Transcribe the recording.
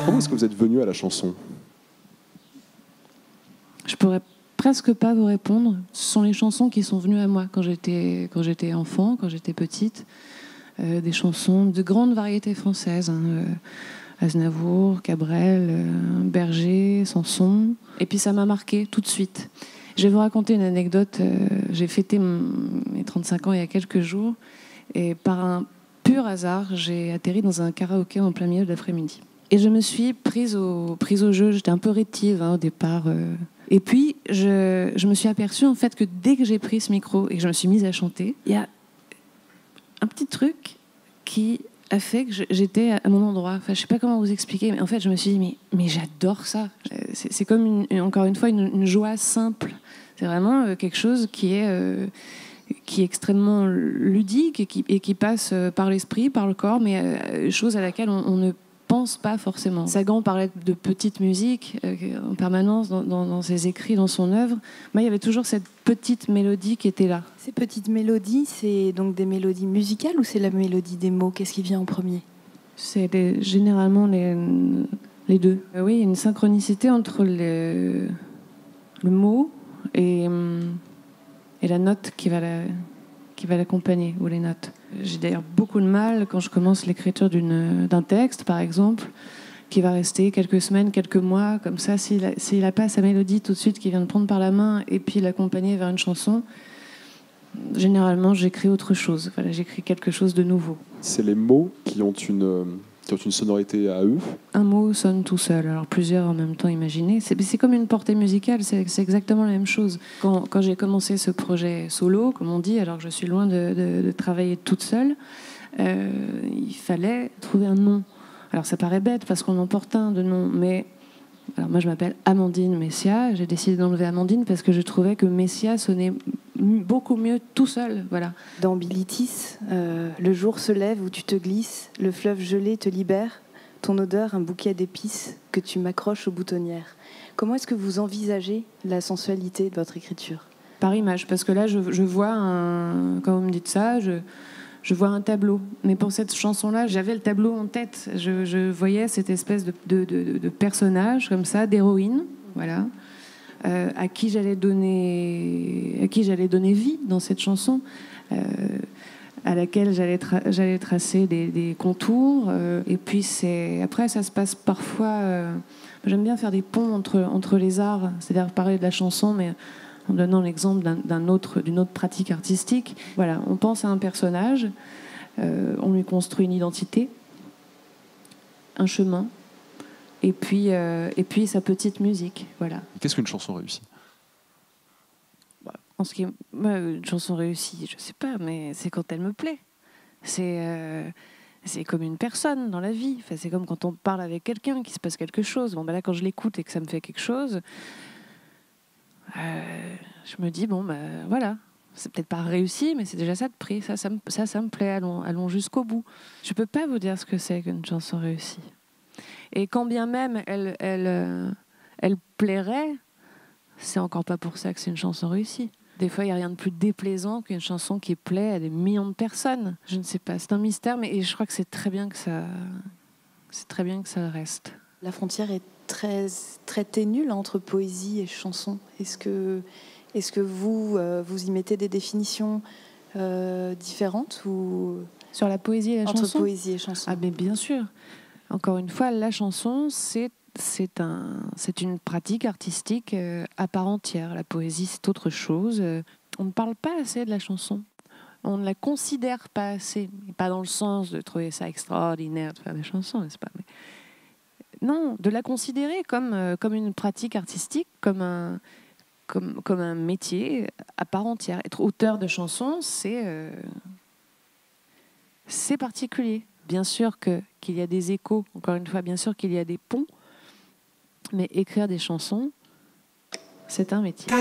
Comment est-ce que vous êtes venu à la chanson ? Je pourrais presque pas vous répondre. Ce sont les chansons qui sont venues à moi quand j'étais enfant, quand j'étais petite. Des chansons de grande variété française. Aznavour, Cabrel, Berger, Sanson. Et puis ça m'a marqué tout de suite. Je vais vous raconter une anecdote. J'ai fêté mes 35 ans il y a quelques jours. Et par un pur hasard, j'ai atterri dans un karaoké en plein milieu de l'après-midi. Et je me suis prise au jeu. J'étais un peu rétive au départ. Et puis, je me suis aperçue en fait que dès que j'ai pris ce micro et que je me suis mise à chanter, il y a un petit truc qui a fait que j'étais à mon endroit. Enfin, je ne sais pas comment vous expliquer, mais en fait, je me suis dit, mais j'adore ça. C'est comme, encore une fois, une joie simple. C'est vraiment quelque chose qui est extrêmement ludique et qui passe par l'esprit, par le corps, mais chose à laquelle on ne pense pas forcément. Sagan parlait de petite musique en permanence dans ses écrits, dans son œuvre. Moi, il y avait toujours cette petite mélodie qui était là. Ces petites mélodies, c'est donc des mélodies musicales ou c'est la mélodie des mots ? Qu'est-ce qui vient en premier ? C'est généralement les deux. Oui, il y a une synchronicité entre le mot et la note qui va l'accompagner, ou les notes. J'ai d'ailleurs beaucoup de mal quand je commence l'écriture d'un texte, par exemple, qui va rester quelques semaines, quelques mois, comme ça, s'il n'a pas sa mélodie tout de suite qui vient de prendre par la main et puis l'accompagner vers une chanson, généralement, j'écris autre chose. Voilà, j'écris quelque chose de nouveau. C'est les mots qui ont une sonorité à eux. Un mot sonne tout seul, alors plusieurs en même temps, imaginez. C'est comme une portée musicale, c'est exactement la même chose. Quand j'ai commencé ce projet solo, comme on dit, alors que je suis loin de travailler toute seule, il fallait trouver un nom. Alors ça paraît bête parce qu'on en porte un de nom, mais alors moi je m'appelle Amandine Messia. J'ai décidé d'enlever Amandine parce que je trouvais que Messia sonnait beaucoup mieux tout seul. Voilà. Dans Bilitis, le jour se lève où tu te glisses, le fleuve gelé te libère, ton odeur un bouquet d'épices que tu m'accroches aux boutonnières. Comment est-ce que vous envisagez la sensualité de votre écriture ? Par image, parce que là je vois quand vous me dites ça, je vois un tableau. Mais pour cette chanson-là, j'avais le tableau en tête. Je voyais cette espèce de personnage comme ça, d'héroïne, voilà, à qui j'allais donner vie dans cette chanson, à laquelle j'allais tracer des contours. Et puis après, ça se passe parfois. J'aime bien faire des ponts entre les arts, c'est-à-dire parler de la chanson, mais en donnant l'exemple d'une autre pratique artistique. Voilà, on pense à un personnage, on lui construit une identité, un chemin, et puis sa petite musique. Voilà. Qu'est-ce qu'une chanson réussie ? En ce qui est, une chanson réussie, je sais pas, mais c'est quand elle me plaît. C'est comme une personne dans la vie. Enfin, c'est comme quand on parle avec quelqu'un, qu'il se passe quelque chose. Bon, là, quand je l'écoute et que ça me fait quelque chose, je me dis, voilà, c'est peut-être pas réussi, mais c'est déjà ça de prix. Ça me plaît, allons jusqu'au bout. Je peux pas vous dire ce que c'est qu'une chanson réussie. Et quand bien même elle plairait, c'est encore pas pour ça que c'est une chanson réussie. Des fois, il n'y a rien de plus déplaisant qu'une chanson qui plaît à des millions de personnes. Je ne sais pas, c'est un mystère, mais je crois que c'est très bien que ça reste. La frontière est très, très ténue là, entre poésie et chanson. Est-ce que vous y mettez des définitions différentes ou sur la poésie et la chanson ? Entre poésie et chanson. Ah, mais bien sûr. Encore une fois, la chanson, c'est une pratique artistique à part entière. La poésie, c'est autre chose. On ne parle pas assez de la chanson. On ne la considère pas assez. Pas dans le sens de trouver ça extraordinaire de faire des chansons, n'est-ce pas ? Mais non, de la considérer comme une pratique artistique, comme un métier à part entière. Être auteur de chansons, c'est particulier. Bien sûr qu'il y a des échos, encore une fois, bien sûr qu'il y a des ponts, mais écrire des chansons, c'est un métier.